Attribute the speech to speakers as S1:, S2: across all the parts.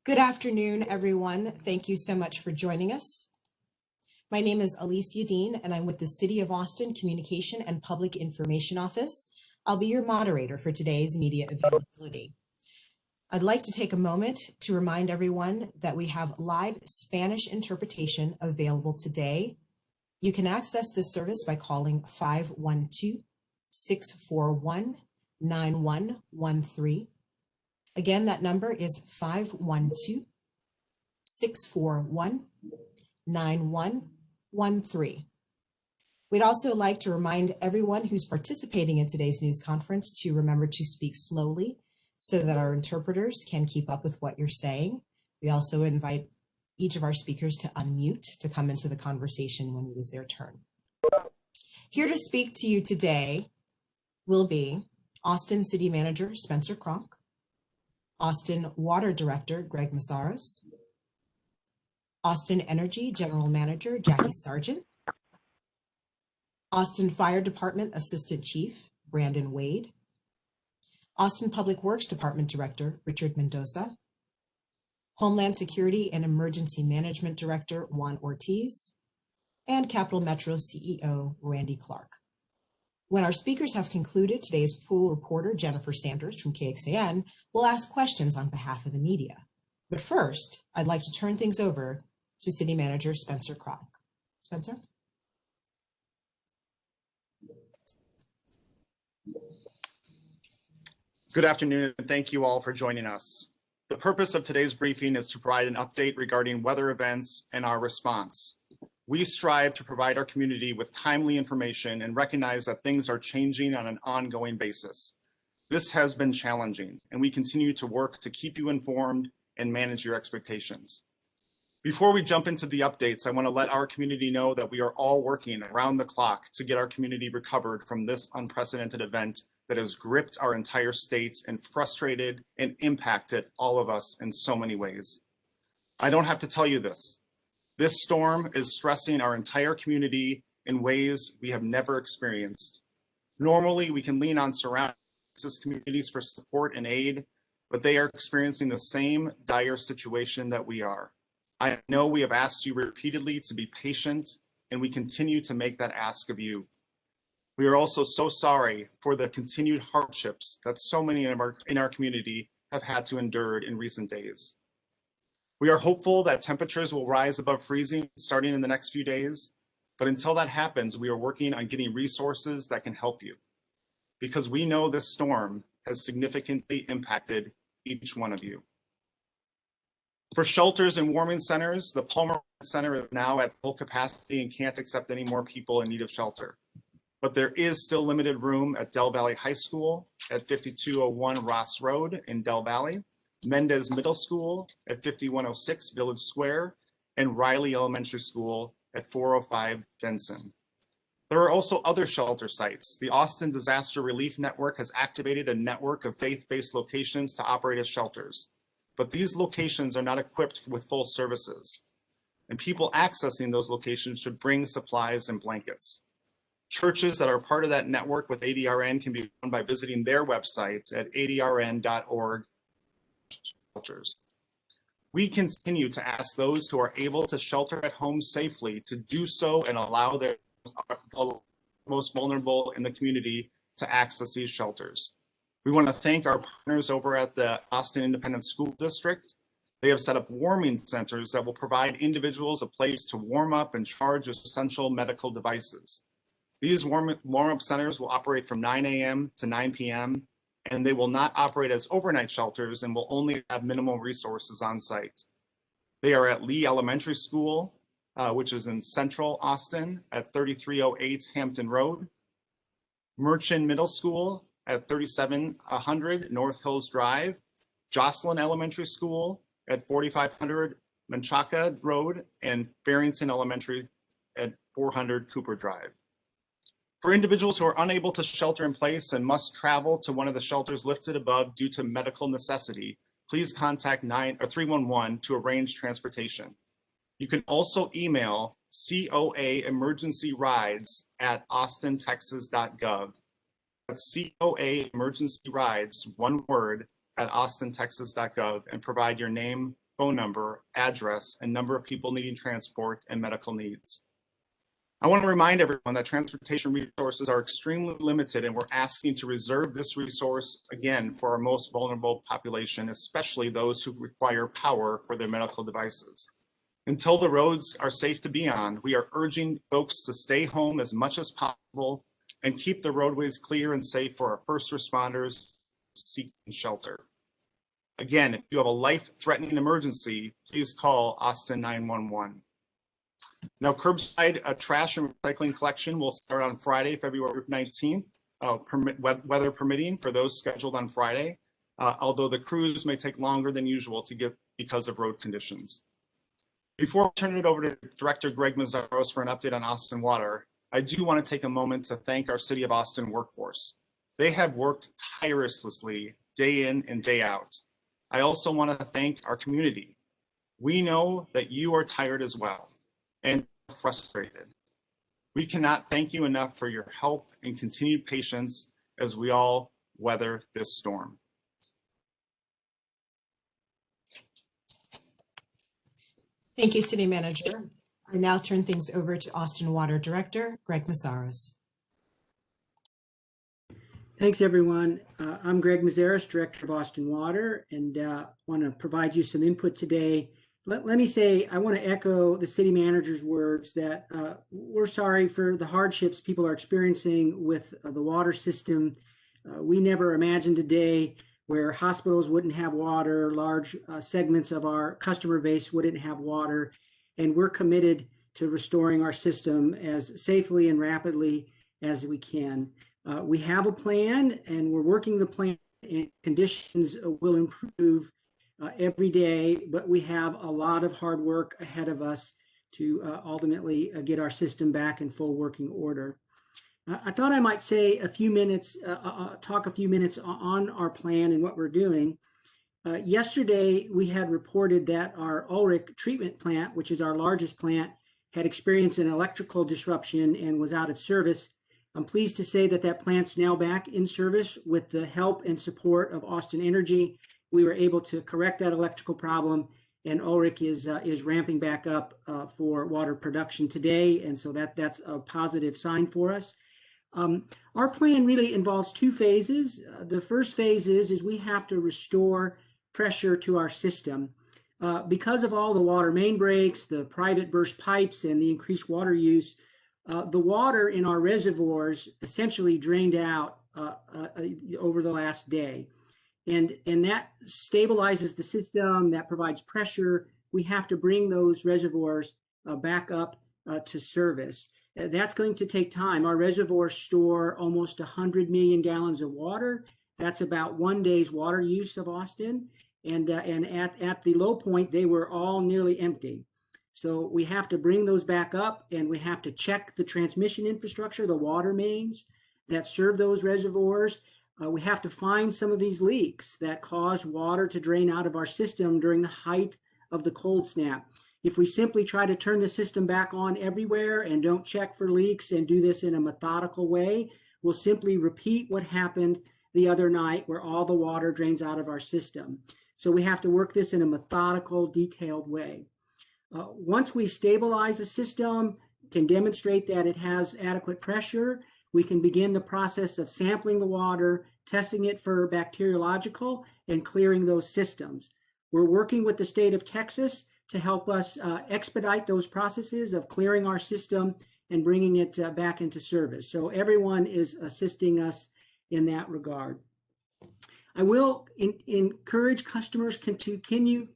S1: Good afternoon, everyone. Thank you so much for joining us. My name is Alicia Dean, and I'm with the City of Austin Communication and Public Information Office. I'll be your moderator for today's media availability. I'd like to take a moment to remind everyone that we have live Spanish interpretation available today. You can access this service by calling 512-641-9113. Again, that number is 512-641-9113. We'd also like to remind everyone who's participating in today's news conference to remember to speak slowly so that our interpreters can keep up with what you're saying. We also invite each of our speakers to unmute to come into the conversation when it is their turn. Here to speak to you today will be Austin City Manager Spencer Cronk, Austin Water Director Greg Mazzaris, Austin Energy General Manager Jackie Sargent, Austin Fire Department Assistant Chief Brandon Wade, Austin Public Works Department Director Richard Mendoza, Homeland Security and Emergency Management Director Juan Ortiz, and Capital Metro CEO Randy Clark. When our speakers have concluded, today's pool reporter Jennifer Sanders from KXAN will ask questions on behalf of the media. But first, I'd like to turn things over to City Manager Spencer Cronk. Spencer?
S2: Good afternoon, and thank you all for joining us. The purpose of today's briefing is to provide an update regarding weather events and our response. We strive to provide our community with timely information and recognize that things are changing on an ongoing basis. This has been challenging, and we continue to work to keep you informed and manage your expectations. Before we jump into the updates, I want to let our community know that we are all working around the clock to get our community recovered from this unprecedented event that has gripped our entire state and frustrated and impacted all of us in so many ways. I don't have to tell you this. This storm is stressing our entire community in ways we have never experienced. Normally, we can lean on surrounding communities for support and aid, but they are experiencing the same dire situation that we are. I know we have asked you repeatedly to be patient, and we continue to make that ask of you. We are also so sorry for the continued hardships that so many in our community have had to endure in recent days. We are hopeful that temperatures will rise above freezing starting in the next few days, but until that happens, we are working on getting resources that can help you, because we know this storm has significantly impacted each one of you. For shelters and warming centers, the Palmer Center is now at full capacity and can't accept any more people in need of shelter. But there is still limited room at Del Valley High School at 5201 Ross Road in Del Valley, Mendez Middle School at 5106 Village Square, and Riley Elementary School at 405 Denson. There are also other shelter sites. The Austin Disaster Relief Network has activated a network of faith-based locations to operate as shelters, but these locations are not equipped with full services, and people accessing those locations should bring supplies and blankets. Churches that are part of that network with ADRN can be found by visiting their website at adrn.org. We continue to ask those who are able to shelter at home safely to do so and allow the most vulnerable in the community to access these shelters. We want to thank our partners over at the Austin Independent School District. They have set up warming centers that will provide individuals a place to warm up and charge essential medical devices. These warm-up centers will operate from 9 a.m. to 9 p.m., and they will not operate as overnight shelters and will only have minimal resources on site. They are at Lee Elementary School, which is in Central Austin at 3308 Hampton Road, Merchant Middle School at 3700 North Hills Drive, Jocelyn Elementary School at 4500 Menchaca Road, and Barrington Elementary at 400 Cooper Drive. For individuals who are unable to shelter in place and must travel to one of the shelters listed above due to medical necessity, please contact 311 to arrange transportation. You can also email COA emergency rides at austintexas.gov. That's COA emergency rides, one word, at austintexas.gov, and provide your name, phone number, address, and number of people needing transport and medical needs. I want to remind everyone that transportation resources are extremely limited, and we're asking to reserve this resource again for our most vulnerable population, especially those who require power for their medical devices. Until the roads are safe to be on, we are urging folks to stay home as much as possible and keep the roadways clear and safe for our first responders seeking shelter. Again, if you have a life-threatening emergency, please call Austin 911. Now, curbside trash and recycling collection will start on Friday, February 19th, weather permitting for those scheduled on Friday, although the crews may take longer than usual to get because of road conditions. Before I turn it over to Director Greg Mazzaris for an update on Austin Water, I do want to take a moment to thank our City of Austin workforce. They have worked tirelessly day in and day out. I also want to thank our community. We know that you are tired as well and frustrated. We cannot thank you enough for your help and continued patience as we all weather this storm.
S1: Thank you, City Manager. I now turn things over to Austin Water Director, Greg Mazzaris.
S3: Thanks, everyone. I'm Greg Mazzaris, Director of Austin Water, and want to provide you some input today. Let me say, I want to echo the City Manager's words that we're sorry for the hardships people are experiencing with the water system. We never imagined a day where hospitals wouldn't have water, large segments of our customer base wouldn't have water, and we're committed to restoring our system as safely and rapidly as we can. We have a plan, and we're working the plan, and conditions will improve every day, but we have a lot of hard work ahead of us to ultimately get our system back in full working order. I thought I might say a few minutes, talk a few minutes on our plan and what we're doing. Yesterday, we had reported that our Ulrich treatment plant, which is our largest plant, had experienced an electrical disruption and was out of service. I'm pleased to say that that plant's now back in service with the help and support of Austin Energy. We were able to correct that electrical problem, and Ulrich is ramping back up for water production today, and so that's a positive sign for us. Our plan really involves two phases. The first phase is we have to restore pressure to our system. Because of all the water main breaks, the private burst pipes, and the increased water use, the water in our reservoirs essentially drained out over the last day. And that stabilizes the system, that provides pressure. We have to bring those reservoirs back up to service. That's going to take time. Our reservoirs store almost 100 million gallons of water. That's about 1 day's water use of Austin. And at the low point, they were all nearly empty. So we have to bring those back up, and we have to check the transmission infrastructure, the water mains that serve those reservoirs. We have to find some of these leaks that cause water to drain out of our system during the height of the cold snap. If we simply try to turn the system back on everywhere and don't check for leaks and do this in a methodical way, we'll simply repeat what happened the other night where all the water drains out of our system. So we have to work this in a methodical, detailed way. Once we stabilize a system, can demonstrate that it has adequate pressure, we can begin the process of sampling the water, testing it for bacteriological, and clearing those systems. We're working with the state of Texas to help us expedite those processes of clearing our system and bringing it back into service. So everyone is assisting us in that regard. I will encourage customers to continue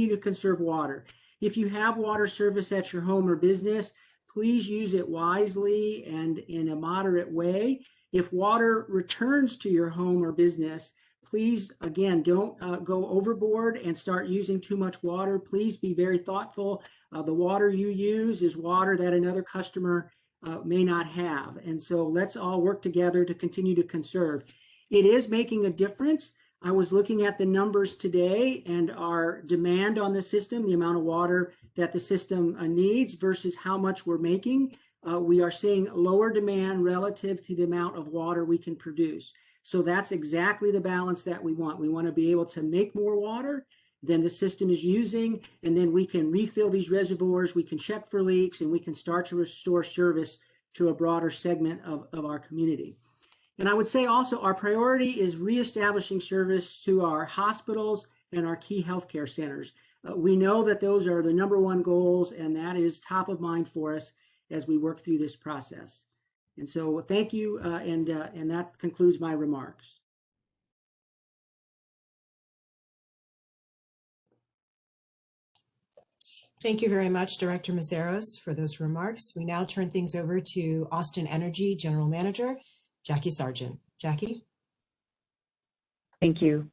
S3: to conserve water. If you have water service at your home or business, please use it wisely and in a moderate way. If water returns to your home or business, please, again, don't go overboard and start using too much water. Please be very thoughtful. The water you use is water that another customer may not have. And so let's all work together to continue to conserve. It is making a difference. I was looking at the numbers today, and our demand on the system, the amount of water that the system needs versus how much we're making, we are seeing lower demand relative to the amount of water we can produce. So that's exactly the balance that we want. We want to be able to make more water than the system is using, and then we can refill these reservoirs, we can check for leaks, and we can start to restore service to a broader segment of our community. And I would say also our priority is reestablishing service to our hospitals and our key healthcare centers. We know that those are the #1 goals, and that is top of mind for us as we work through this process. And so thank you, and that concludes my remarks.
S1: Thank you very much, Director Mazzaris, for those remarks. We now turn things over to Austin Energy General Manager, Jackie Sargent. Jackie?
S4: Thank you.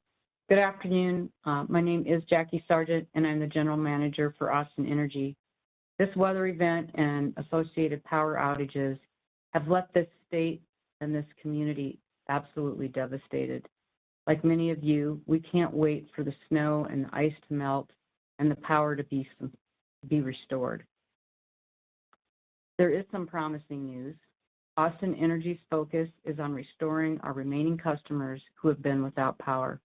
S4: Good afternoon. My name is Jackie Sargent, and I'm the General Manager for Austin Energy. This weather event and associated power outages have left this state and this community absolutely devastated. Like many of you, we can't wait for the snow and the ice to melt and the power to be restored. There is some promising news. Austin Energy's focus is on restoring our remaining customers who have been without power.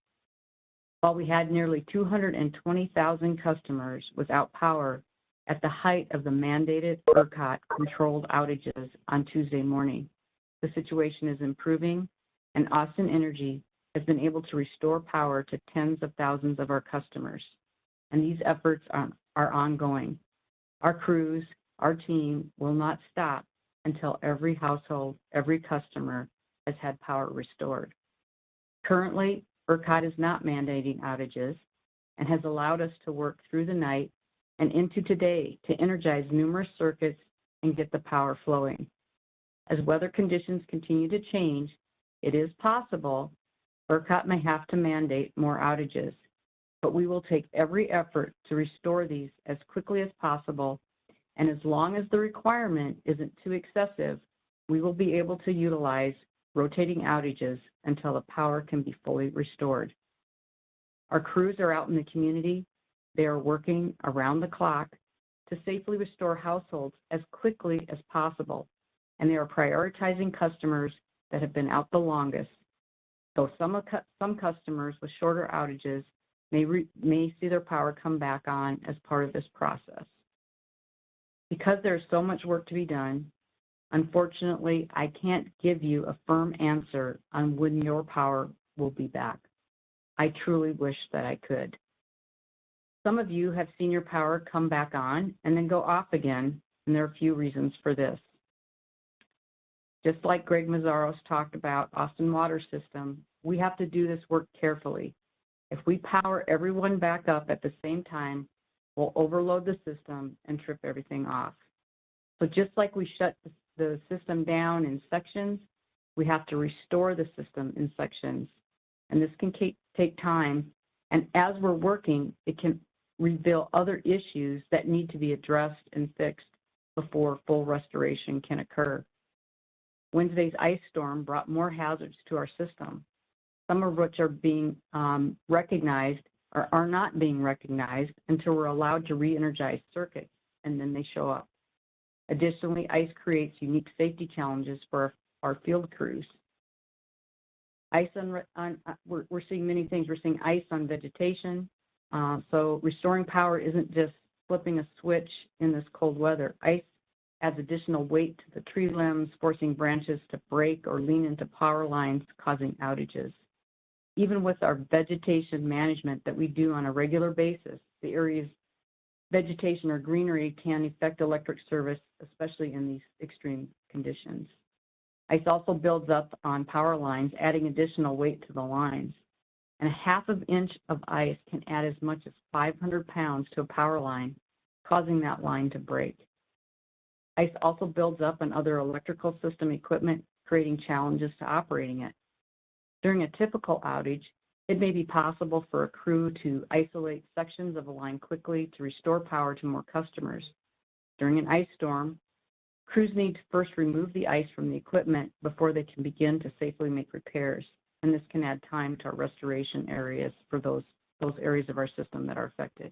S4: While we had nearly 220,000 customers without power at the height of the mandated ERCOT-controlled outages on Tuesday morning, the situation is improving, and Austin Energy has been able to restore power to tens of thousands of our customers, and these efforts are ongoing. Our crews, our team will not stop until every household, every customer has had power restored. Currently, ERCOT is not mandating outages and has allowed us to work through the night and into today to energize numerous circuits and get the power flowing. As weather conditions continue to change, it is possible ERCOT may have to mandate more outages, but we will take every effort to restore these as quickly as possible, and as long as the requirement isn't too excessive, we will be able to utilize rotating outages until the power can be fully restored. Our crews are out in the community. They are working around the clock to safely restore households as quickly as possible, and they are prioritizing customers that have been out the longest. So some customers with shorter outages may see their power come back on as part of this process. Because there's so much work to be done, unfortunately, I can't give you a firm answer on when your power will be back. I truly wish that I could. Some of you have seen your power come back on and then go off again, and there are a few reasons for this. Just like Greg Mazzaris talked about Austin Water System, we have to do this work carefully. If we power everyone back up at the same time, we'll overload the system and trip everything off. So just like we shut the system down in sections, we have to restore the system in sections. And this can take time. And as we're working, it can reveal other issues that need to be addressed and fixed before full restoration can occur. Wednesday's ice storm brought more hazards to our system, some of which are being recognized or are not being recognized until we're allowed to re-energize circuits, and then they show up. Additionally, ice creates unique safety challenges for our field crews. Ice we're seeing many things. We're seeing ice on vegetation. So restoring power isn't just flipping a switch in this cold weather. Ice adds additional weight to the tree limbs, forcing branches to break or lean into power lines, causing outages. Even with our vegetation management that we do on a regular basis, the area's vegetation or greenery can affect electric service, especially in these extreme conditions. Ice also builds up on power lines, adding additional weight to the lines. And a ½ inch of ice can add as much as 500 pounds to a power line, causing that line to break. Ice also builds up on other electrical system equipment, creating challenges to operating it. During a typical outage, it may be possible for a crew to isolate sections of a line quickly to restore power to more customers. During an ice storm, crews need to first remove the ice from the equipment before they can begin to safely make repairs, and this can add time to our restoration areas for those areas of our system that are affected.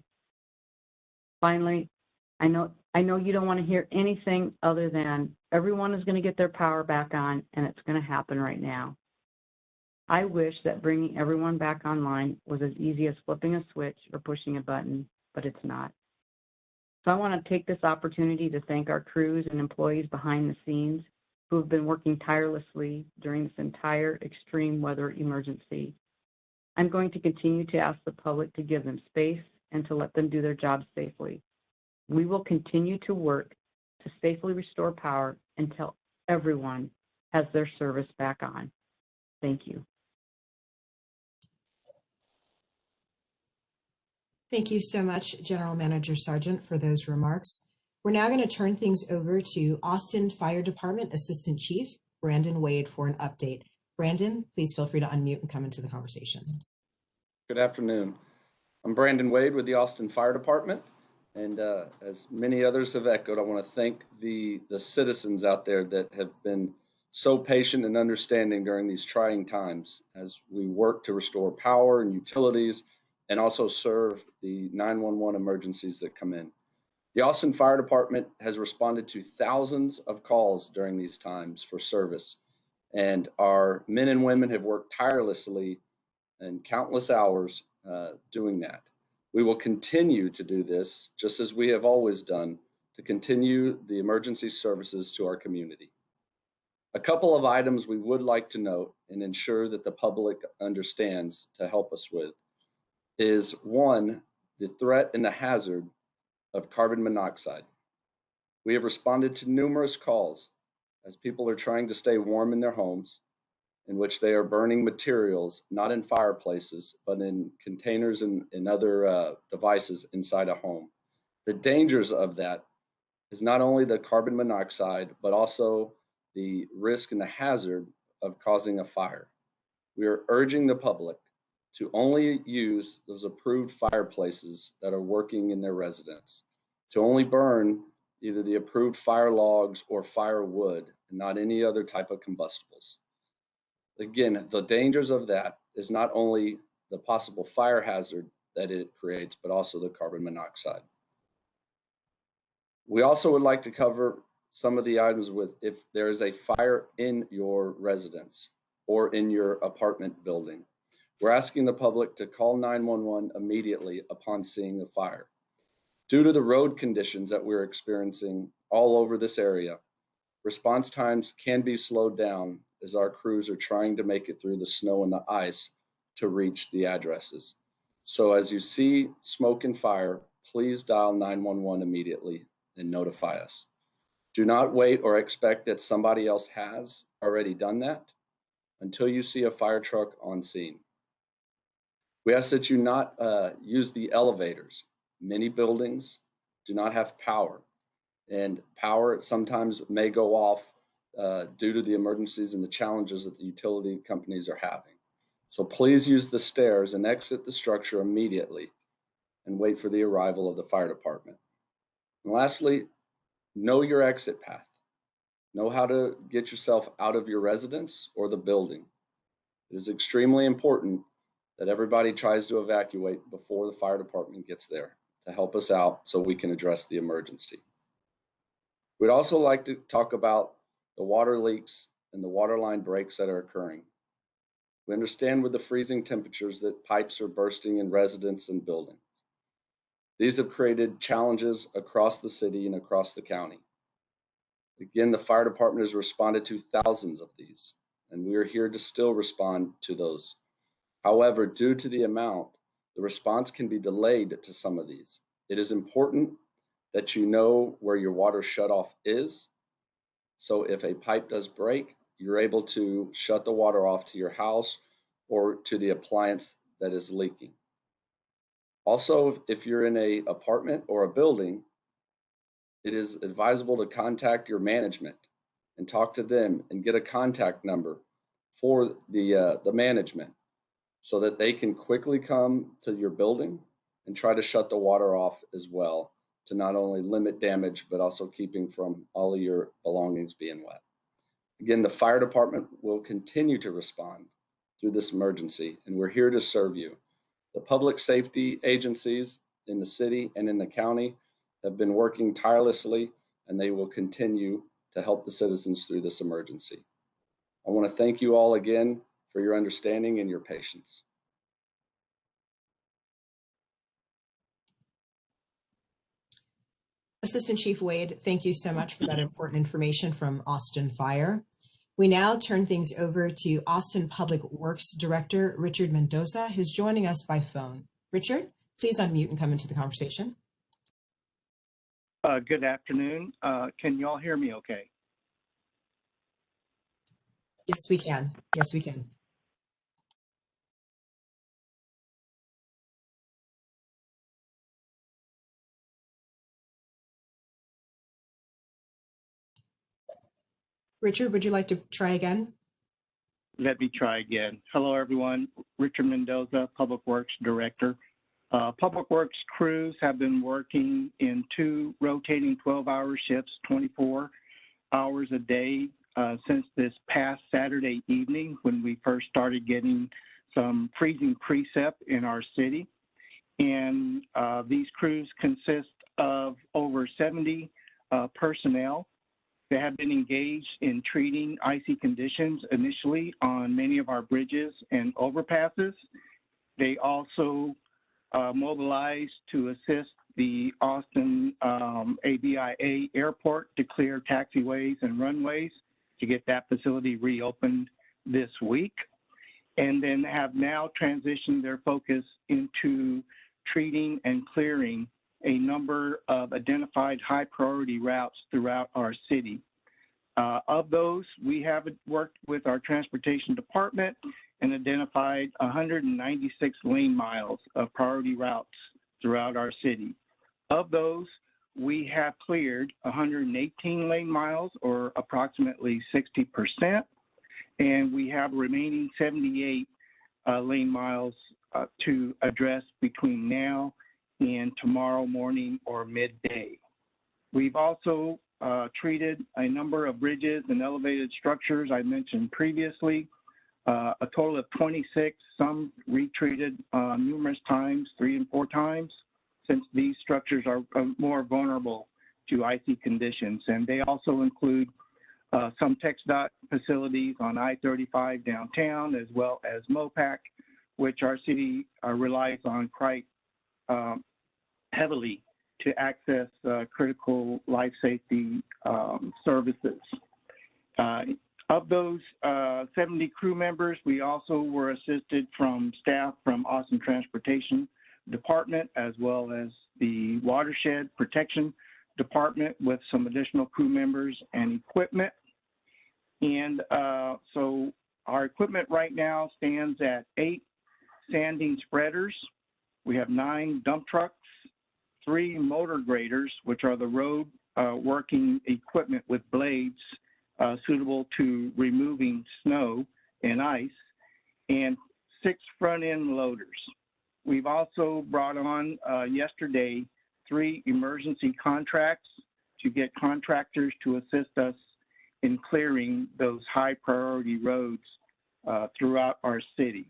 S4: Finally, I know you don't want to hear anything other than everyone is going to get their power back on, and it's going to happen right now. I wish that bringing everyone back online was as easy as flipping a switch or pushing a button, but it's not. So I want to take this opportunity to thank our crews and employees behind the scenes who have been working tirelessly during this entire extreme weather emergency. I'm going to continue to ask the public to give them space and to let them do their jobs safely. We will continue to work to safely restore power until everyone has their service back on. Thank you.
S1: Thank you so much, General Manager Sargent, for those remarks. We're now going to turn things over to Austin Fire Department Assistant Chief Brandon Wade for an update. Brandon, please feel free to unmute and come into the conversation.
S5: Good afternoon. I'm Brandon Wade with the Austin Fire Department. And as many others have echoed, I want to thank the citizens out there that have been so patient and understanding during these trying times as we work to restore power and utilities and also serve the 911 emergencies that come in. The Austin Fire Department has responded to thousands of calls during these times for service, and our men and women have worked tirelessly and countless hours doing that. We will continue to do this, just as we have always done, to continue the emergency services to our community. A couple of items we would like to note and ensure that the public understands to help us with is, one, the threat and the hazard of carbon monoxide. We have responded to numerous calls as people are trying to stay warm in their homes, in which they are burning materials, not in fireplaces, but in containers and other devices inside a home. The dangers of that is not only the carbon monoxide, but also the risk and the hazard of causing a fire. We are urging the public to only use those approved fireplaces that are working in their residence, to only burn either the approved fire logs or firewood, and not any other type of combustibles. Again, the dangers of that is not only the possible fire hazard that it creates, but also the carbon monoxide. We also would like to cover some of the items with if there is a fire in your residence or in your apartment building. We're asking the public to call 911 immediately upon seeing the fire. Due to the road conditions that we're experiencing all over this area, response times can be slowed down as our crews are trying to make it through the snow and the ice to reach the addresses. So as you see smoke and fire, please dial 911 immediately and notify us. Do not wait or expect that somebody else has already done that until you see a fire truck on scene. We ask that you not use the elevators. Many buildings do not have power, and power sometimes may go off due to the emergencies and the challenges that the utility companies are having. So please use the stairs and exit the structure immediately and wait for the arrival of the fire department. And lastly, know your exit path. Know how to get yourself out of your residence or the building. It is extremely important that everybody tries to evacuate before the fire department gets there to help us out so we can address the emergency. We'd also like to talk about the water leaks and the water line breaks that are occurring. We understand with the freezing temperatures that pipes are bursting in residents and buildings. These have created challenges across the city and across the county. Again, the fire department has responded to thousands of these, and we are here to still respond to those. However, due to the amount, the response can be delayed to some of these. It is important that you know where your water shutoff is. So if a pipe does break, you're able to shut the water off to your house or to the appliance that is leaking. Also, if you're in an apartment or a building, it is advisable to contact your management and talk to them and get a contact number for the management so that they can quickly come to your building and try to shut the water off as well to not only limit damage, but also keeping from all of your belongings being wet. Again, the fire department will continue to respond through this emergency, and we're here to serve you. The public safety agencies in the city and in the county have been working tirelessly, and they will continue to help the citizens through this emergency. I want to thank you all again for your understanding and your patience.
S1: Assistant Chief Wade, thank you so much for that important information from Austin Fire. We now turn things over to Austin Public Works Director, Richard Mendoza, who's joining us by phone. Richard, please unmute and come into the conversation.
S6: Good afternoon. Can you all hear me okay?
S1: Yes, we can. Yes, we can. Richard, would you like to try again?
S6: Let me try again. Hello, everyone. Richard Mendoza, Public Works Director. Public Works crews have been working in 2 rotating 12-hour shifts, 24 hours a day since this past Saturday evening when we first started getting some freezing precip in our city. And these crews consist of over 70 personnel. They have been engaged in treating icy conditions initially on many of our bridges and overpasses. They also mobilized to assist the Austin ABIA airport to clear taxiways and runways to get that facility reopened this week, and then have now transitioned their focus into treating and clearing a number of identified high priority routes throughout our city. Of those, we have worked with our transportation department and identified 196 lane miles of priority routes throughout our city. Of those, we have cleared 118 lane miles, or approximately 60%, and we have remaining 78 lane miles to address between now and tomorrow morning or midday. We've also treated a number of bridges and elevated structures I mentioned previously, a total of 26, some retreated numerous times, 3 and 4 times, since these structures are more vulnerable to icy conditions. And they also include some TxDOT facilities on I-35 downtown, as well as MOPAC, which our city relies on quite heavily to access critical life safety services. Of those 70 crew members, we also were assisted from staff from Austin Transportation Department, as well as the Watershed Protection Department, with some additional crew members and equipment. And so our equipment right now stands at 8 sanding spreaders. We have 9 dump trucks, 3 motor graders, which are the road working equipment with blades suitable to removing snow and ice, and 6 front-end loaders. We've also brought on yesterday 3 emergency contracts to get contractors to assist us in clearing those high priority roads throughout our city.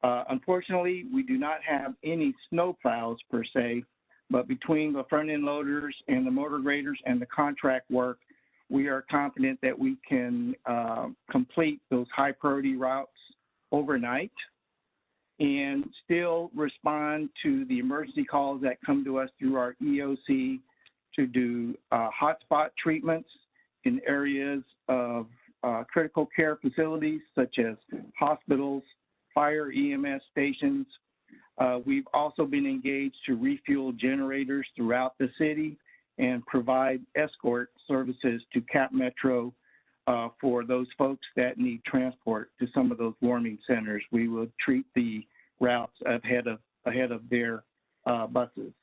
S6: Unfortunately, we do not have any snow plows per se, but between the front-end loaders and the motor graders and the contract work, we are confident that we can complete those high priority routes overnight and still respond to the emergency calls that come to us through our EOC to do hotspot treatments in areas of critical care facilities such as hospitals, fire EMS stations. We've also been engaged to refuel generators throughout the city and provide escort services to Cap Metro for those folks that need transport to some of those warming centers. We will treat the routes ahead of their buses.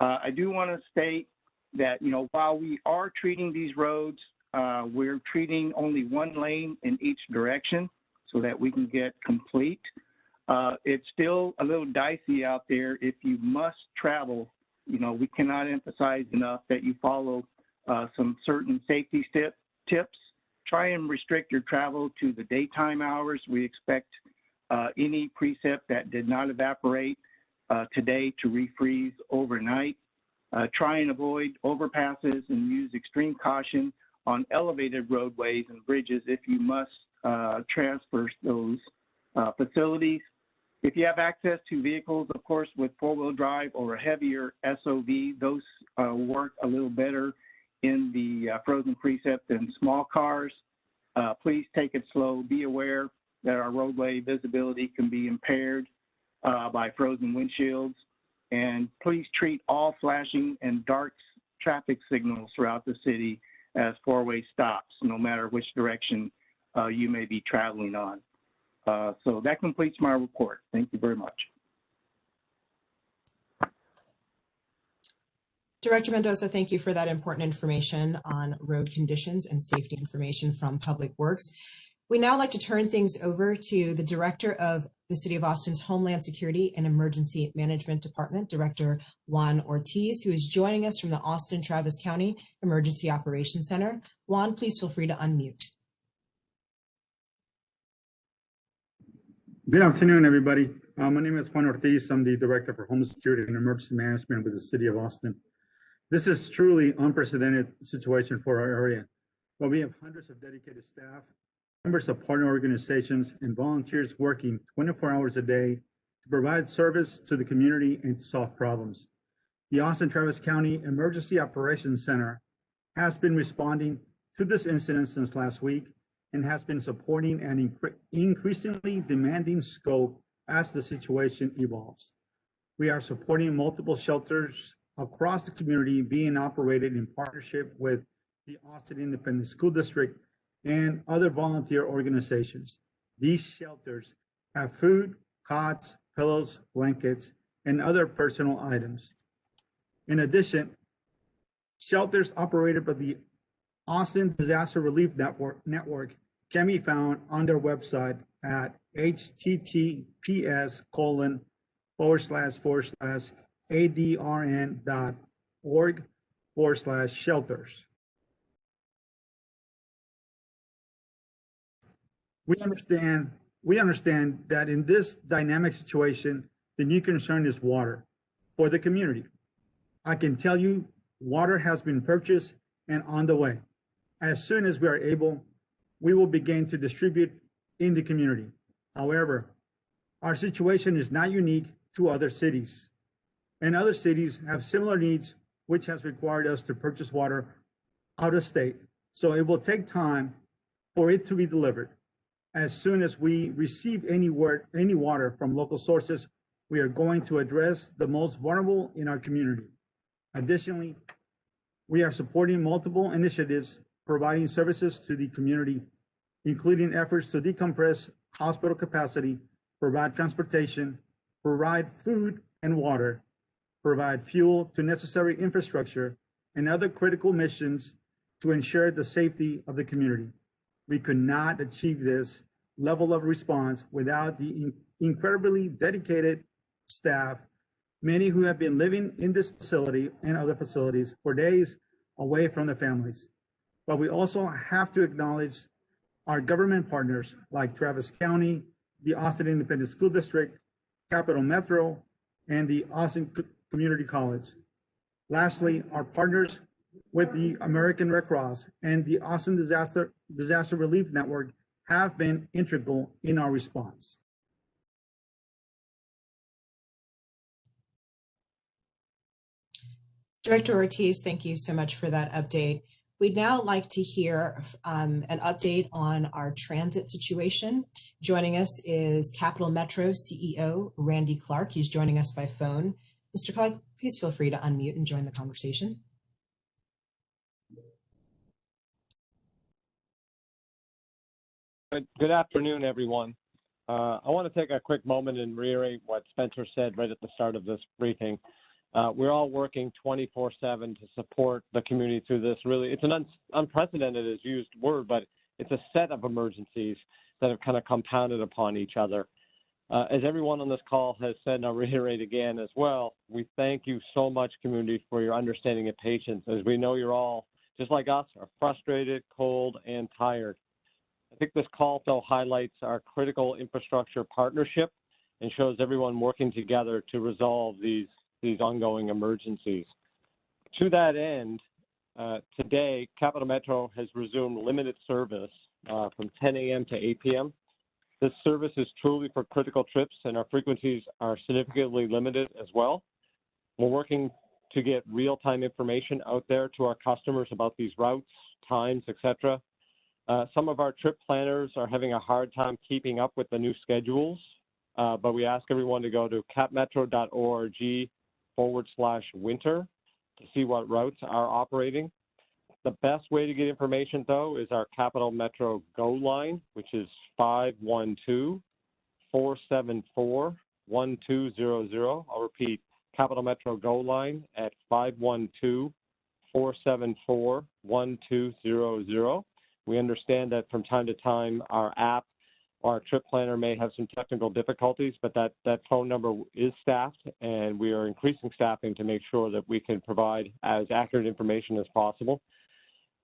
S6: I do want to state that, while we are treating these roads, we're treating only 1 lane in each direction so that we can get complete. It's still a little dicey out there. If you must travel, we cannot emphasize enough that you follow some certain safety tips. Try and restrict your travel to the daytime hours. We expect any precip that did not evaporate today to refreeze overnight. Try and avoid overpasses and use extreme caution on elevated roadways and bridges if you must transfer those facilities. If you have access to vehicles, of course, with four-wheel drive or a heavier SOV, those work a little better in the frozen precip than small cars. Please take it slow. Be aware that our roadway visibility can be impaired by frozen windshields. And please treat all flashing and dark traffic signals throughout the city as four-way stops, no matter which direction you may be traveling on. So that completes my report. Thank you very much.
S1: Director Mendoza, thank you for that important information on road conditions and safety information from Public Works. We now like to turn things over to the Director of the City of Austin's Homeland Security and Emergency Management Department, Director Juan Ortiz, who is joining us from the Austin-Travis County Emergency Operations Center. Juan, please feel free to unmute.
S7: Good afternoon, everybody. My name is Juan Ortiz. I'm the Director for Homeland Security and Emergency Management with the City of Austin. This is truly unprecedented situation for our area. While we have hundreds of dedicated staff, members of partner organizations, and volunteers working 24 hours a day to provide service to the community and to solve problems. The Austin-Travis County Emergency Operations Center has been responding to this incident since last week and has been supporting an increasingly demanding scope as the situation evolves. We are supporting multiple shelters across the community being operated in partnership with the Austin Independent School District and other volunteer organizations. These shelters have food, cots, pillows, blankets, and other personal items. In addition, shelters operated by the Austin Disaster Relief Network can be found on their website at https://adrn.org/shelters. We understand that in this dynamic situation, the new concern is water for the community. I can tell you water has been purchased and on the way. As soon as we are able, we will begin to distribute in the community. However, our situation is not unique to other cities, and other cities have similar needs, which has required us to purchase water out of state. So it will take time for it to be delivered. As soon as we receive any water from local sources, we are going to address the most vulnerable in our community. Additionally, we are supporting multiple initiatives providing services to the community, including efforts to decompress hospital capacity, provide transportation, provide food and water, provide fuel to necessary infrastructure, and other critical missions to ensure the safety of the community. We could not achieve this level of response without the incredibly dedicated staff, many who have been living in this facility and other facilities for days away from their families. But we also have to acknowledge our government partners like Travis County, the Austin Independent School District, Capital Metro, and the Austin Community College. Lastly, our partners with the American Red Cross and the Austin Disaster Relief Network have been integral in our response.
S1: Director Ortiz, thank you so much for that update. We'd now like to hear an update on our transit situation. Joining us is Capital Metro CEO Randy Clark. He's joining us by phone. Mr. Clark, please feel free to unmute and join the conversation.
S8: Good afternoon, everyone. I want to take a quick moment and reiterate what Spencer said right at the start of this briefing. We're all working 24/7 to support the community through this. Really, it's an unprecedented is used word, but it's a set of emergencies that have kind of compounded upon each other. As everyone on this call has said, and I'll reiterate again as well, we thank you so much, community, for your understanding and patience, as we know you're all, just like us, are frustrated, cold, and tired. I think this call, though, highlights our critical infrastructure partnership and shows everyone working together to resolve these ongoing emergencies. To that end, today, Capital Metro has resumed limited service from 10 a.m. to 8 p.m. This service is truly for critical trips, and our frequencies are significantly limited as well. We're working to get real-time information out there to our customers about these routes, times, etc. Some of our trip planners are having a hard time keeping up with the new schedules, but we ask everyone to go to capmetro.org/winter to see what routes are operating. The best way to get information, though, is our Capital Metro Go line, which is 512-474-1200. I'll repeat, Capital Metro Go line at 512-474-1200. We understand that from time to time our app or our trip planner may have some technical difficulties, but that phone number is staffed, and we are increasing staffing to make sure that we can provide as accurate information as possible.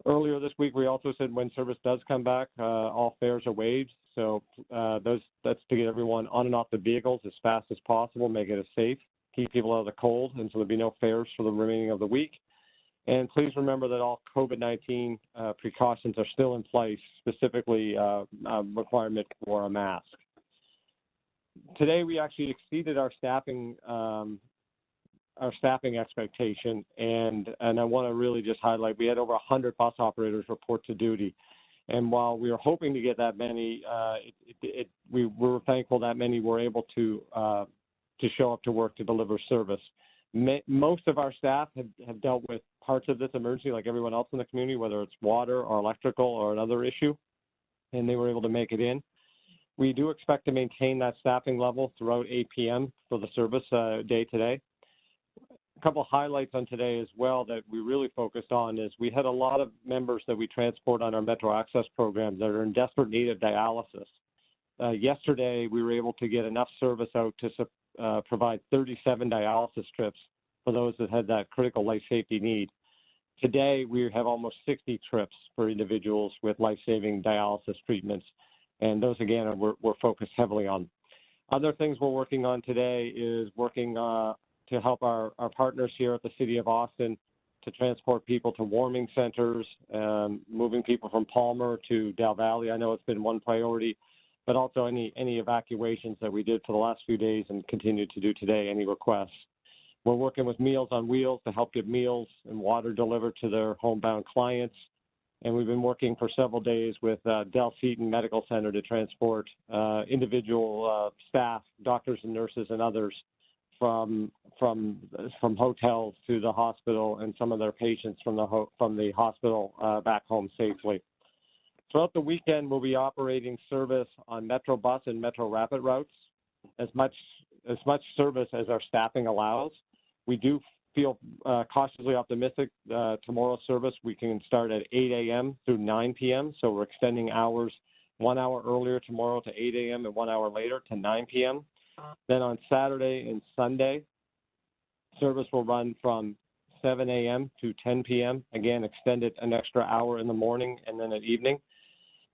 S8: Earlier this week, we also said when service does come back, all fares are waived. So that's to get everyone on and off the vehicles as fast as possible, make it safe, keep people out of the cold, and so there'll be no fares for the remaining of the week. And please remember that all COVID-19 precautions are still in place, specifically requirement for a mask. Today, we actually exceeded our staffing expectation, and I want to really just highlight, we had over 100 bus operators report to duty. And while we were hoping to get that many, we were thankful that many were able to show up to work to deliver service. Most of our staff have dealt with parts of this emergency like everyone else in the community, whether it's water or electrical or another issue, and they were able to make it in. We do expect to maintain that staffing level throughout 8 p.m. for the service day today. A couple of highlights on today as well that we really focused on is we had a lot of members that we transport on our Metro Access program that are in desperate need of dialysis. Yesterday, we were able to get enough service out to provide 37 dialysis trips for those that had that critical life safety need. Today, we have almost 60 trips for individuals with life-saving dialysis treatments, and those, again, we're focused heavily on. Other things we're working on today is working to help our partners here at the City of Austin to transport people to warming centers, moving people from Palmer to Del Valle. I know it's been one priority, but also any evacuations that we did for the last few days and continue to do today, any requests. We're working with Meals on Wheels to help get meals and water delivered to their homebound clients. And we've been working for several days with Del Seaton Medical Center to transport individual staff, doctors and nurses and others from hotels to the hospital, and some of their patients from the hospital back home safely. Throughout the weekend, we'll be operating service on Metro Bus and Metro Rapid routes, as much service as our staffing allows. We do feel cautiously optimistic. Tomorrow's service, we can start at 8 a.m. through 9 p.m. So we're extending hours 1 hour earlier tomorrow to 8 a.m. and 1 hour later to 9 p.m. Then on Saturday and Sunday, service will run from 7 a.m. to 10 p.m. Again, extended an extra hour in the morning and then at evening.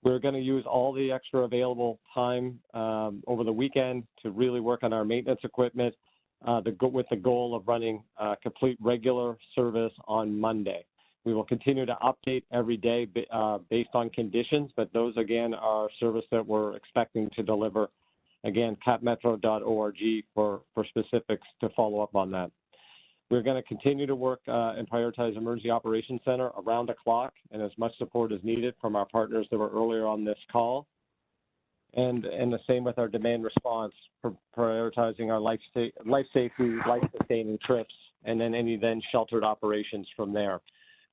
S8: We're going to use all the extra available time over the weekend to really work on our maintenance equipment with the goal of running complete regular service on Monday. We will continue to update every day based on conditions, but those, again, are service that we're expecting to deliver. Again, capmetro.org for specifics to follow up on that. We're going to continue to work and prioritize Emergency Operations Center around the clock and as much support as needed from our partners that were earlier on this call. And the same with our demand response, prioritizing our life safety, life-sustaining trips, and then any sheltered operations from there.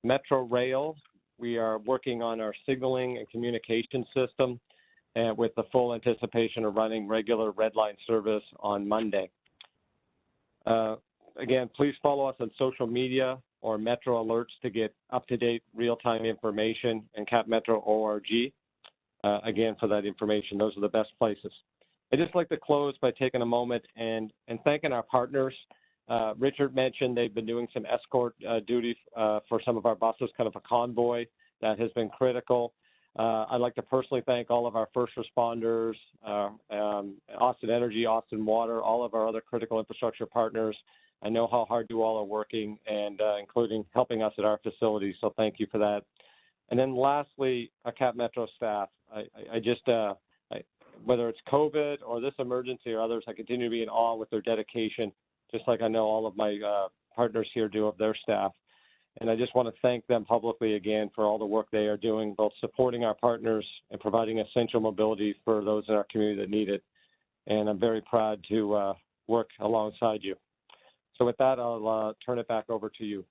S8: Metro Rail, we are working on our signaling and communication system with the full anticipation of running regular red line service on Monday. Again, please follow us on social media or Metro Alerts to get up-to-date real-time information, and capmetro.org, again, for that information. Those are the best places. I'd just like to close by taking a moment and thanking our partners. Richard mentioned they've been doing some escort duty for some of our buses, kind of a convoy that has been critical. I'd like to personally thank all of our first responders, Austin Energy, Austin Water, all of our other critical infrastructure partners. I know how hard you all are working, and including helping us at our facilities, so thank you for that. And then lastly, Cap Metro staff, I just, whether it's COVID or this emergency or others, I continue to be in awe with their dedication, just like I know all of my partners here do of their staff. And I just want to thank them publicly again for all the work they are doing, both supporting our partners and providing essential mobility for those in our community that need it. And I'm very proud to work alongside you. So with that, I'll turn it back over to you.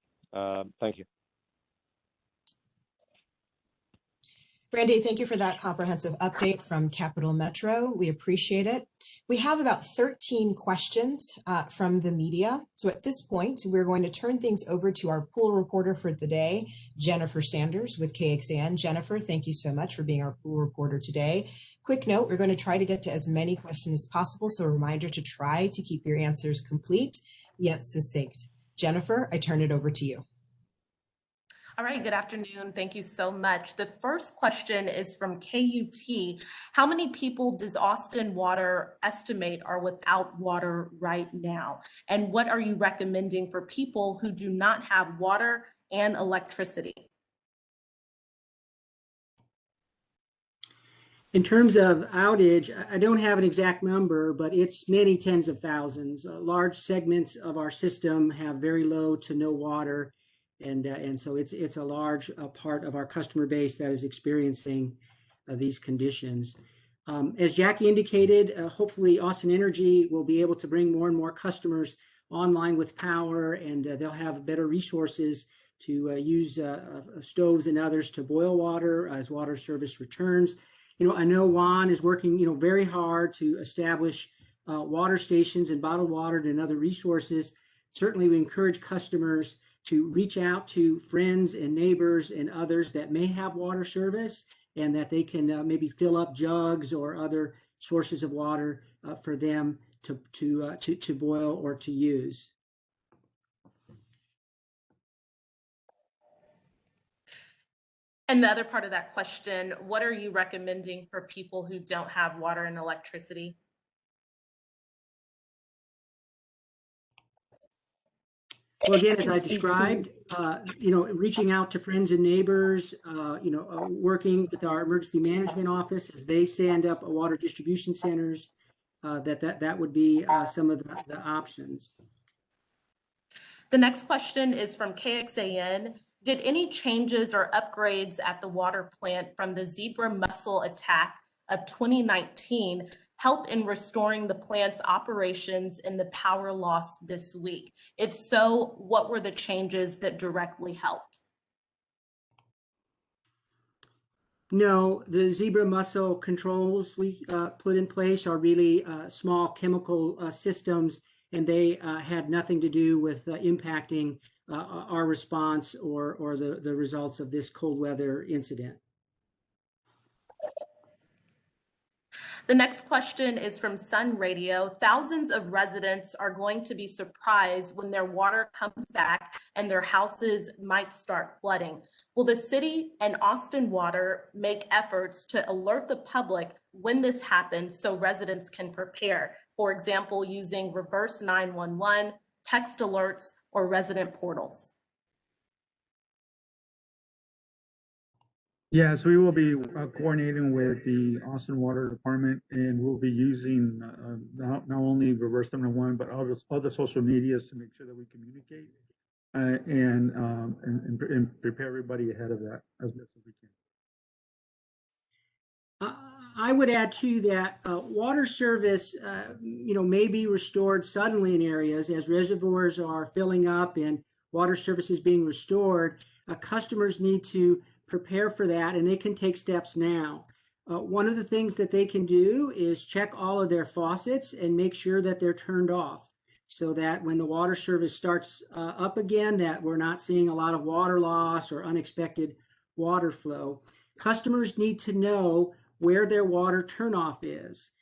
S8: Thank you.
S1: Randy, thank you for that comprehensive update from Capital Metro. We appreciate it. We have about 13 questions from the media. So at this point, we're going to turn things over to our pool reporter for the day, Jennifer Sanders with KXAN. Jennifer, thank you so much for being our pool reporter today. Quick note, we're going to try to get to as many questions as possible. So a reminder to try to keep your answers complete yet succinct. Jennifer, I turn it over to you.
S9: All right, good afternoon. Thank you so much. The first question is from KUT. How many people does Austin Water estimate are without water right now? And what are you recommending for people who do not have water and electricity?
S3: In terms of outage, I don't have an exact number, but it's many tens of thousands. Large segments of our system have very low to no water. And so it's a large part of our customer base that is experiencing these conditions. As Jackie indicated, hopefully Austin Energy will be able to bring more and more customers online with power, and they'll have better resources to use stoves and others to boil water as water service returns. I know Juan is working, very hard to establish water stations and bottled water and other resources. Certainly, we encourage customers to reach out to friends and neighbors and others that may have water service, and that they can maybe fill up jugs or other sources of water for them to boil or to use.
S9: And the other part of that question, what are you recommending for people who don't have water and electricity?
S3: Well, again, as I described, reaching out to friends and neighbors, working with our emergency management office as they stand up water distribution centers, that would be some of the options.
S9: The next question is from KXAN. Did any changes or upgrades at the water plant from the zebra mussel attack of 2019 help in restoring the plant's operations in the power loss this week? If so, what were the changes that directly helped?
S3: No, the zebra mussel controls we put in place are really small chemical systems, and they had nothing to do with impacting our response or the results of this cold weather incident.
S9: The next question is from Sun Radio. Thousands of residents are going to be surprised when their water comes back and their houses might start flooding. Will the city and Austin Water make efforts to alert the public when this happens so residents can prepare? For example, using reverse 911, text alerts, or resident portals?
S7: Yes, we will be coordinating with the Austin Water Department, and we'll be using not only reverse 911, but other social medias to make sure that we communicate and prepare everybody ahead of that as best as we can.
S3: I would add too that water service, may be restored suddenly in areas as reservoirs are filling up and water service is being restored. Customers need to prepare for that, and they can take steps now. One of the things that they can do is check all of their faucets and make sure that they're turned off, so that when the water service starts up again, that we're not seeing a lot of water loss or unexpected water flow. Customers need to know where their water turnoff is.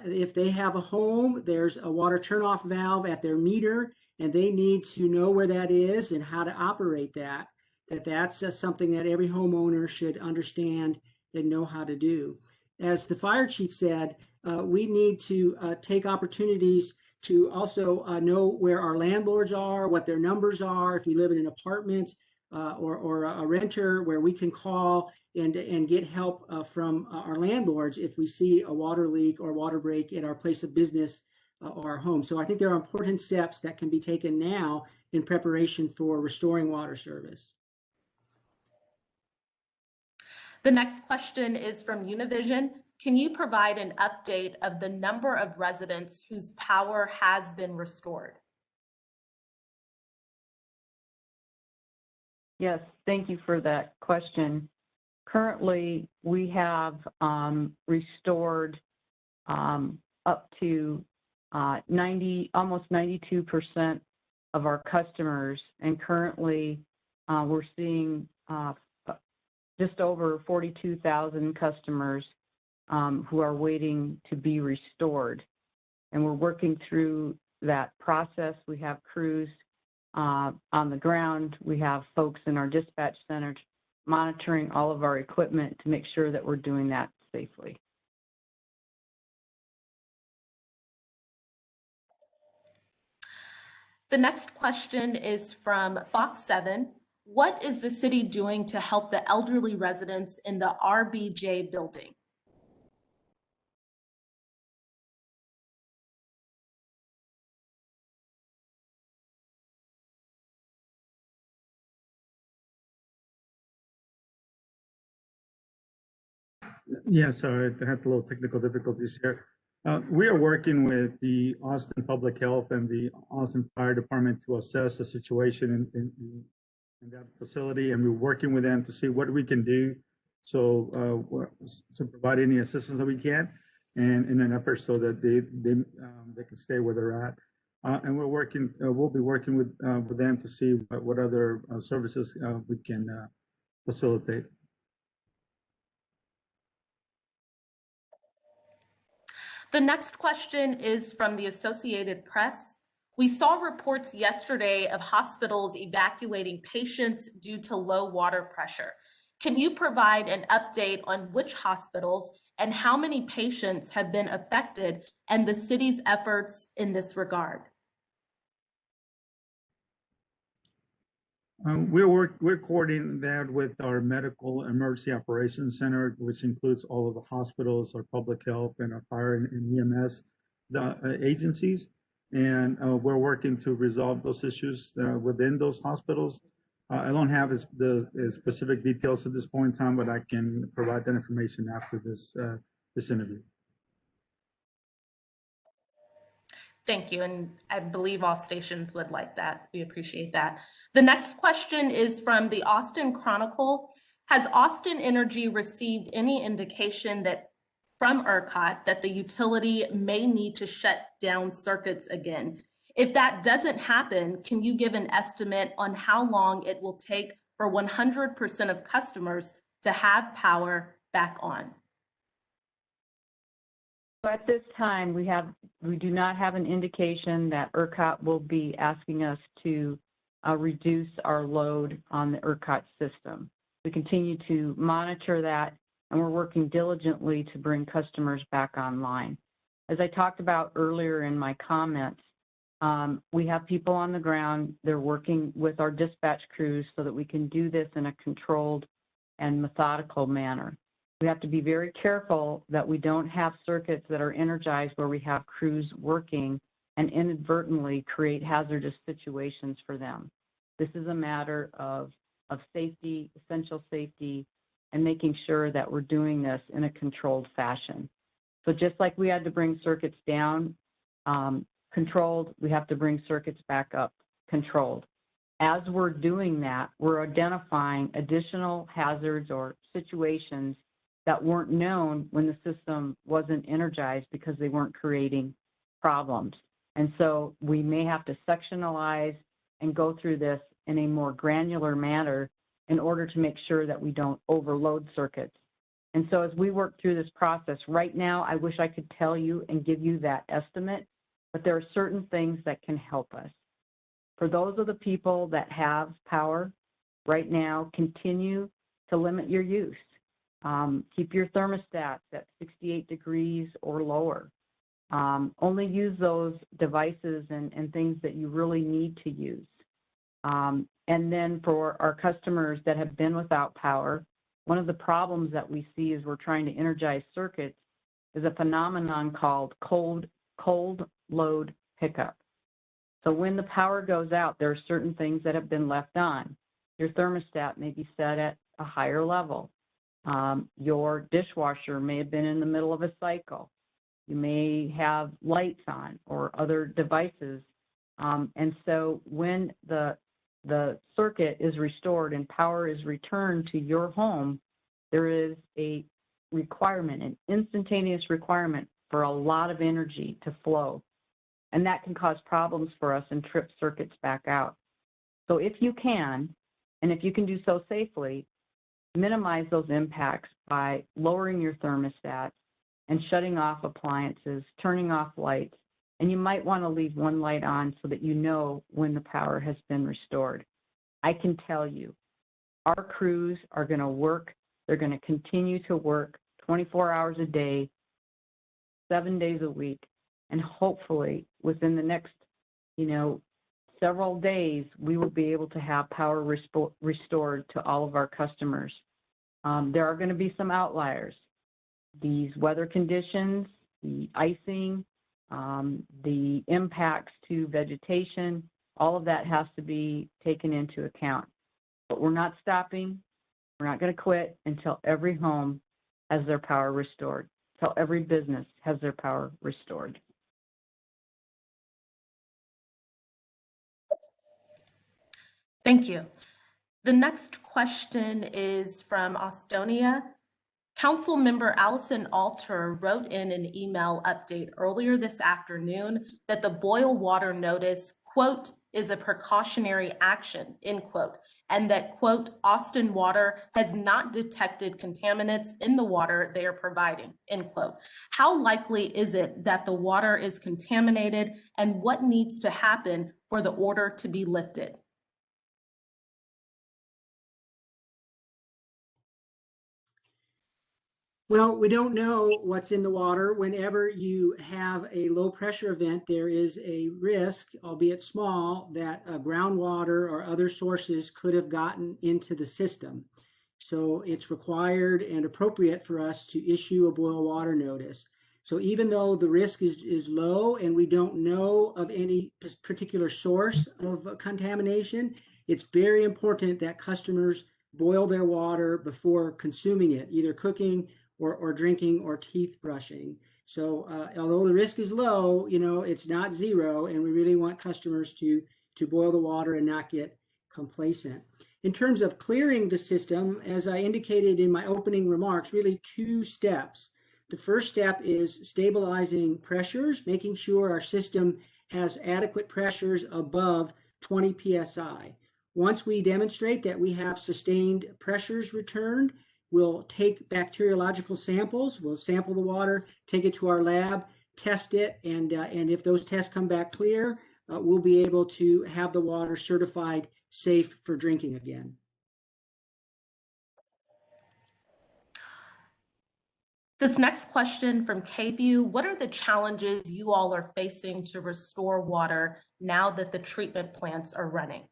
S3: If they have a home, there's a water turnoff valve at their meter, and they need to know where that is and how to operate that. That's something that every homeowner should understand and know how to do. As the fire chief said, we need to take opportunities to also know where our landlords are, what their numbers are. If you live in an apartment, or a renter where we can call and get help from our landlords if we see a water leak or water break at our place of business or our home. So I think there are important steps that can be taken now in preparation for restoring water service.
S9: The next question is from Univision. Can you provide an update of the number of residents whose power has been restored?
S4: Yes, thank you for that question. Currently, we have restored up to almost 92% of our customers, and currently we're seeing just over 42,000 customers who are waiting to be restored. And we're working through that process. We have crews on the ground. We have folks in our dispatch center monitoring all of our equipment to make sure that we're doing that safely.
S9: The next question is from Fox 7. What is the city doing to help the elderly residents in the RBJ building?
S7: Yeah, sorry, I had a little technical difficulties here. We are working with the Austin Public Health and the Austin Fire Department to assess the situation in that facility, and we're working with them to see what we can do to provide any assistance that we can, and in an effort so that they can stay where they're at. And we'll be working with them to see what other services we can facilitate.
S9: The next question is from the Associated Press. We saw reports yesterday of hospitals evacuating patients due to low water pressure. Can you provide an update on which hospitals and how many patients have been affected and the city's efforts in this regard?
S7: We're coordinating that with our Medical Emergency Operations Center, which includes all of the hospitals, our public health, and our fire and EMS agencies. And we're working to resolve those issues within those hospitals. I don't have the specific details at this point in time, but I can provide that information after this interview.
S9: Thank you, and I believe all stations would like that. We appreciate that. The next question is from the Austin Chronicle. Has Austin Energy received any indication that from ERCOT that the utility may need to shut down circuits again? If that doesn't happen, can you give an estimate on how long it will take for 100% of customers to have power back on?
S4: So at this time, we do not have an indication that ERCOT will be asking us to reduce our load on the ERCOT system. We continue to monitor that, and we're working diligently to bring customers back online. As I talked about earlier in my comments, we have people on the ground. They're working with our dispatch crews so that we can do this in a controlled and methodical manner. We have to be very careful that we don't have circuits that are energized where we have crews working and inadvertently create hazardous situations for them. This is a matter of safety, essential safety, and making sure that we're doing this in a controlled fashion. So just like we had to bring circuits down controlled, we have to bring circuits back up controlled. As we're doing that, we're identifying additional hazards or situations that weren't known when the system wasn't energized because they weren't creating problems. And so we may have to sectionalize and go through this in a more granular manner in order to make sure that we don't overload circuits. And so as we work through this process, right now, I wish I could tell you and give you that estimate, but there are certain things that can help us. For those of the people that have power right now, continue to limit your use. Keep your thermostats at 68 degrees or lower. Only use those devices and things that you really need to use. And then for our customers that have been without power, one of the problems that we see as we're trying to energize circuits is a phenomenon called cold load pickup. So when the power goes out, there are certain things that have been left on. Your thermostat may be set at a higher level. Your dishwasher may have been in the middle of a cycle. You may have lights on or other devices. And so when the circuit is restored and power is returned to your home, there is a requirement, an instantaneous requirement for a lot of energy to flow. And that can cause problems for us and trip circuits back out. So if you can, and if you can do so safely, minimize those impacts by lowering your thermostat and shutting off appliances, turning off lights. And you might want to leave one light on so that you know when the power has been restored. I can tell you, our crews are going to work. They're going to continue to work 24 hours a day, 7 days a week. And hopefully within the next, several days, we will be able to have power restored to all of our customers. There are going to be some outliers. These weather conditions, the icing, the impacts to vegetation, all of that has to be taken into account. But we're not stopping. We're not going to quit until every home has their power restored, until every business has their power restored.
S9: Thank you. The next question is from Estonia. Council member Allison Alter wrote in an email update earlier this afternoon that the boil water notice, quote, is a precautionary action, end quote, and that, quote, Austin Water has not detected contaminants in the water they are providing, end quote. How likely is it that the water is contaminated, and what needs to happen for the order to be lifted?
S3: Well, we don't know what's in the water. Whenever you have a low pressure event, there is a risk, albeit small, that groundwater or other sources could have gotten into the system. So it's required and appropriate for us to issue a boil water notice. So even though the risk is low and we don't know of any particular source of contamination, it's very important that customers boil their water before consuming it, either cooking or drinking or teeth brushing. So although the risk is low, it's not zero, and we really want customers to boil the water and not get complacent. In terms of clearing the system, as I indicated in my opening remarks, really two steps. The first step is stabilizing pressures, making sure our system has adequate pressures above 20 psi. Once we demonstrate that we have sustained pressures returned, we'll take bacteriological samples, we'll sample the water, take it to our lab, test it, and if those tests come back clear, we'll be able to have the water certified safe for drinking again.
S9: This next question from KView, what are the challenges you all are facing to restore water now that the treatment plants are running?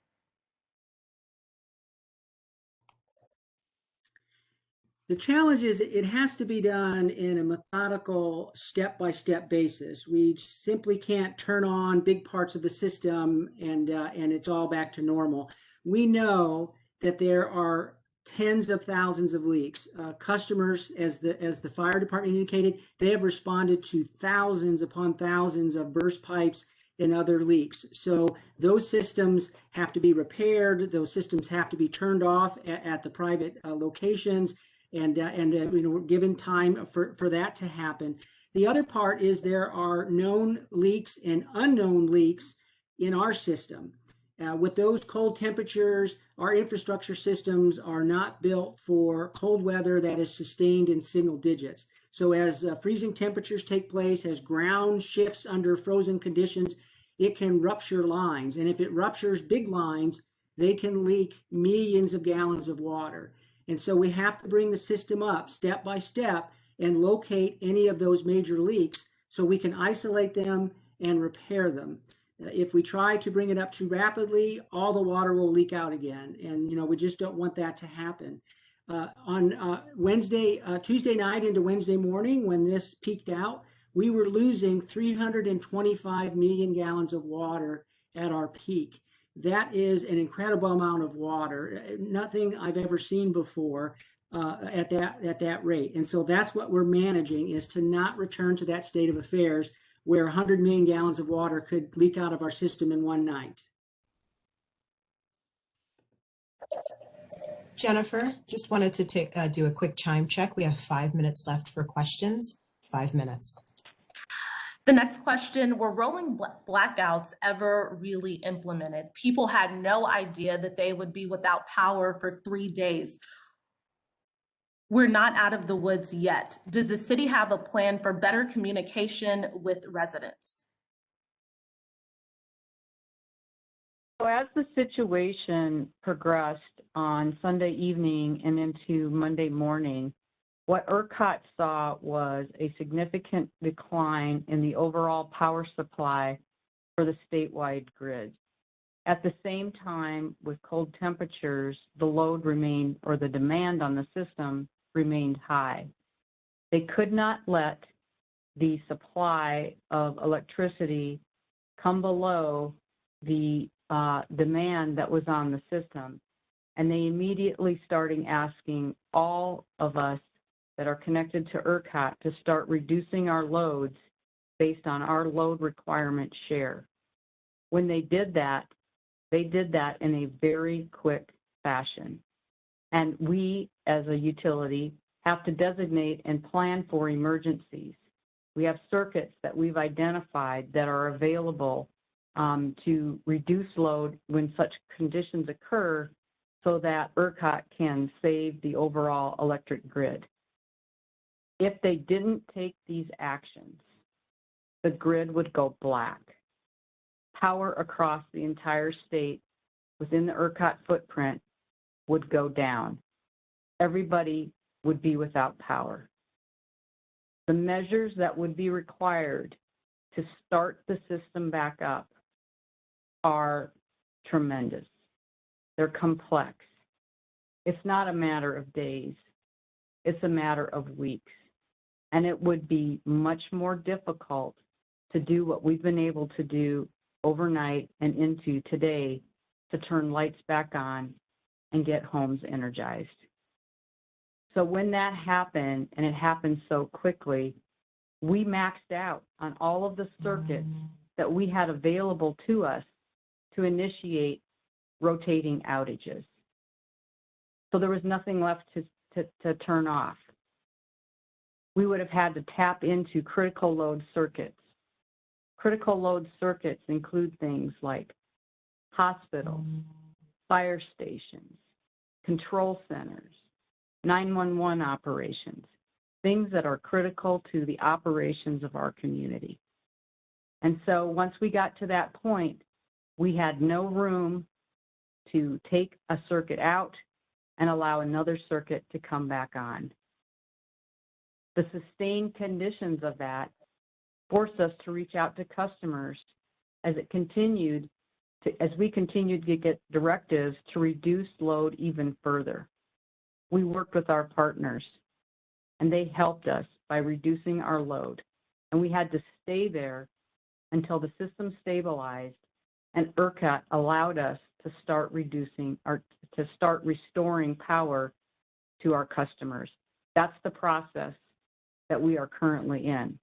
S3: The challenge is it has to be done in a methodical, step-by-step basis. We simply can't turn on big parts of the system and it's all back to normal. We know that there are tens of thousands of leaks. Customers, as the fire department indicated, they have responded to thousands upon thousands of burst pipes and other leaks. So those systems have to be repaired. Those systems have to be turned off at the private locations. And we're given time for that to happen. The other part is there are known leaks and unknown leaks in our system. With those cold temperatures, our infrastructure systems are not built for cold weather that is sustained in single digits. So as freezing temperatures take place, as ground shifts under frozen conditions, it can rupture lines. And if it ruptures big lines, they can leak millions of gallons of water. And so we have to bring the system up step by step and locate any of those major leaks so we can isolate them and repair them. If we try to bring it up too rapidly, all the water will leak out again. And, we just don't want that to happen. On Tuesday night into Wednesday morning, when this peaked out, we were losing 325 million gallons of water at our peak. That is an incredible amount of water. Nothing I've ever seen before at that rate. And so that's what we're managing, is to not return to that state of affairs where 100 million gallons of water could leak out of our system in one night.
S1: Jennifer, just wanted to do a quick chime check. We have 5 minutes left for questions. 5 minutes.
S9: The next question, were rolling blackouts ever really implemented? People had no idea that they would be without power for 3 days. We're not out of the woods yet. Does the city have a plan for better communication with residents?
S4: So as the situation progressed on Sunday evening and into Monday morning, what ERCOT saw was a significant decline in the overall power supply for the statewide grid. At the same time, with cold temperatures, the load remained, or the demand on the system remained high. They could not let the supply of electricity come below the demand that was on the system. And they immediately started asking all of us that are connected to ERCOT to start reducing our loads based on our load requirement share. When they did that in a very quick fashion. And we, as a utility, have to designate and plan for emergencies. We have circuits that we've identified that are available to reduce load when such conditions occur, so that ERCOT can save the overall electric grid. If they didn't take these actions, the grid would go black. Power across the entire state within the ERCOT footprint would go down. Everybody would be without power. The measures that would be required to start the system back up are tremendous. They're complex. It's not a matter of days. It's a matter of weeks. And it would be much more difficult to do what we've been able to do overnight and into today, to turn lights back on and get homes energized. So when that happened, and it happened so quickly, we maxed out on all of the circuits that we had available to us to initiate rotating outages. So there was nothing left to turn off. We would have had to tap into critical load circuits. Critical load circuits include things like hospitals, fire stations, control centers, 911 operations, things that are critical to the operations of our community. And so once we got to that point, we had no room to take a circuit out and allow another circuit to come back on. The sustained conditions of that forced us to reach out to customers as we continued to get directives to reduce load even further. We worked with our partners, and they helped us by reducing our load. And we had to stay there until the system stabilized and ERCOT allowed us to start restoring power to our customers. That's the process that we are currently in.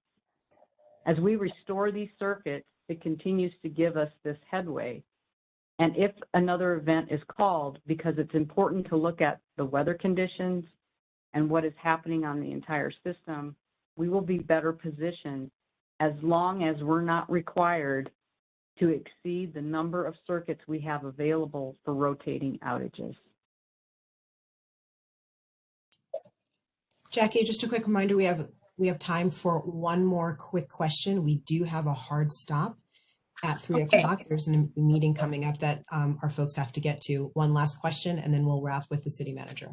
S4: As we restore these circuits, it continues to give us this headway. And if another event is called, because it's important to look at the weather conditions and what is happening on the entire system, we will be better positioned as long as we're not required to exceed the number of circuits we have available for rotating outages.
S1: Jackie, just a quick reminder, we have time for one more quick question. We do have a hard stop at 3 o'clock. There's a meeting coming up that our folks have to get to. One last question, and then we'll wrap with the city manager.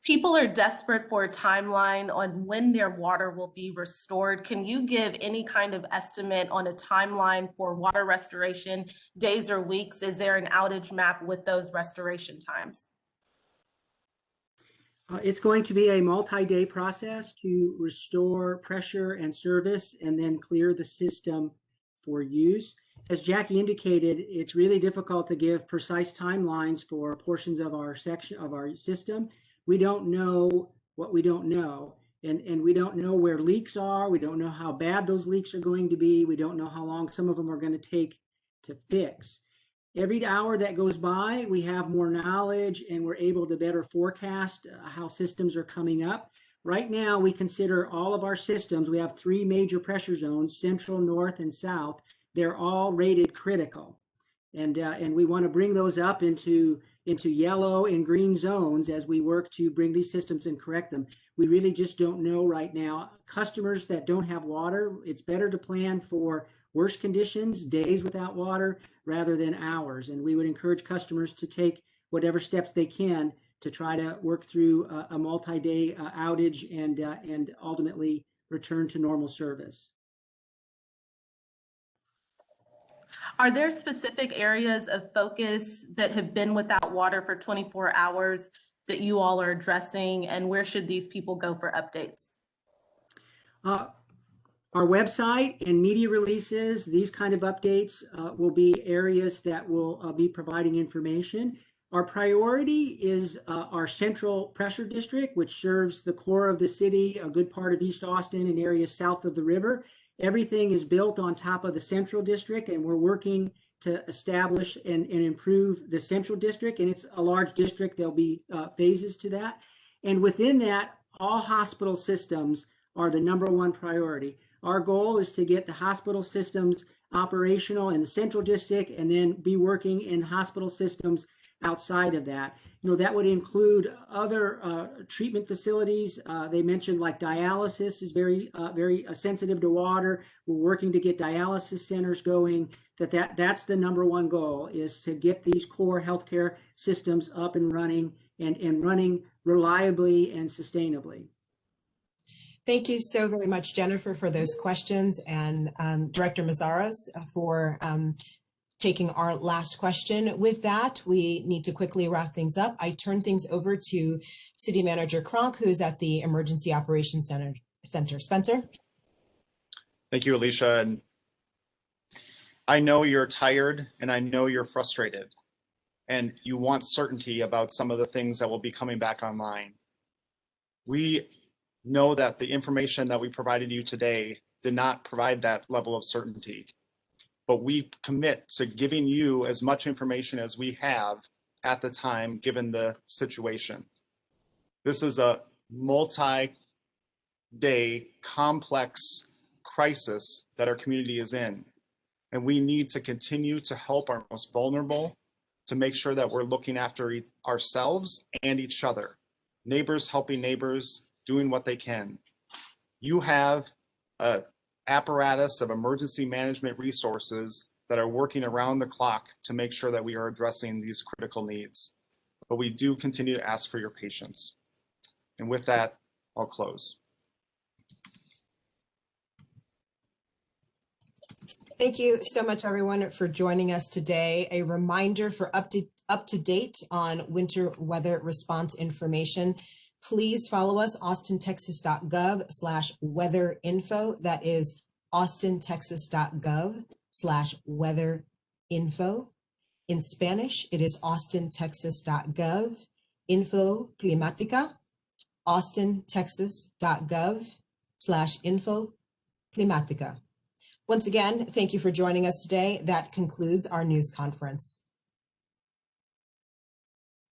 S9: People are desperate for a timeline on when their water will be restored. Can you give any kind of estimate on a timeline for water restoration, days or weeks? Is there an outage map with those restoration times?
S3: It's going to be a multi-day process to restore pressure and service and then clear the system for use. As Jackie indicated, it's really difficult to give precise timelines for portions of our system. We don't know what we don't know, and we don't know where leaks are. We don't know how bad those leaks are going to be. We don't know how long some of them are going to take to fix. Every hour that goes by, we have more knowledge and we're able to better forecast how systems are coming up. Right now, we consider all of our systems. We have 3 major pressure zones, central, north, and south. They're all rated critical. And we want to bring those up into yellow and green zones as we work to bring these systems and correct them. We really just don't know right now. Customers that don't have water, it's better to plan for worse conditions, days without water, rather than hours. And we would encourage customers to take whatever steps they can to try to work through a multi-day outage and ultimately return to normal service.
S9: Are there specific areas of focus that have been without water for 24 hours that you all are addressing, and where should these people go for updates?
S3: Our website and media releases, these kind of updates will be areas that will be providing information. Our priority is our central pressure district, which serves the core of the city, a good part of East Austin and areas south of the river. Everything is built on top of the central district, and we're working to establish and improve the central district. And it's a large district. There'll be phases to that. And within that, all hospital systems are the #1 priority. Our goal is to get the hospital systems operational in the central district and then be working in hospital systems outside of that. That would include other treatment facilities. They mentioned like dialysis is very sensitive to water. We're working to get dialysis centers going. That's the #1 goal, is to get these core healthcare systems up and running and running reliably and sustainably.
S1: Thank you so very much, Jennifer, for those questions, and Director Mazzaris for taking our last question. With that, we need to quickly wrap things up. I turn things over to City Manager Kronk, who's at the Emergency Operations Center. Spencer?
S2: Thank you, Alicia. And I know you're tired and I know you're frustrated and you want certainty about some of the things that will be coming back online. We know that the information that we provided you today did not provide that level of certainty, but we commit to giving you as much information as we have at the time, given the situation. This is a multi-day complex crisis that our community is in, and we need to continue to help our most vulnerable, to make sure that we're looking after ourselves and each other, neighbors helping neighbors, doing what they can. You have an apparatus of emergency management resources that are working around the clock to make sure that we are addressing these critical needs. But we do continue to ask for your patience. And with that, I'll close.
S1: Thank you so much, everyone, for joining us today. A reminder for up to date on winter weather response information. Please follow us, austintexas.gov/weatherinfo. That is austintexas.gov/weatherinfo. In Spanish, it is austintexas.gov/info climática, austintexas.gov/info climática. Once again, thank you for joining us today. That concludes our news conference.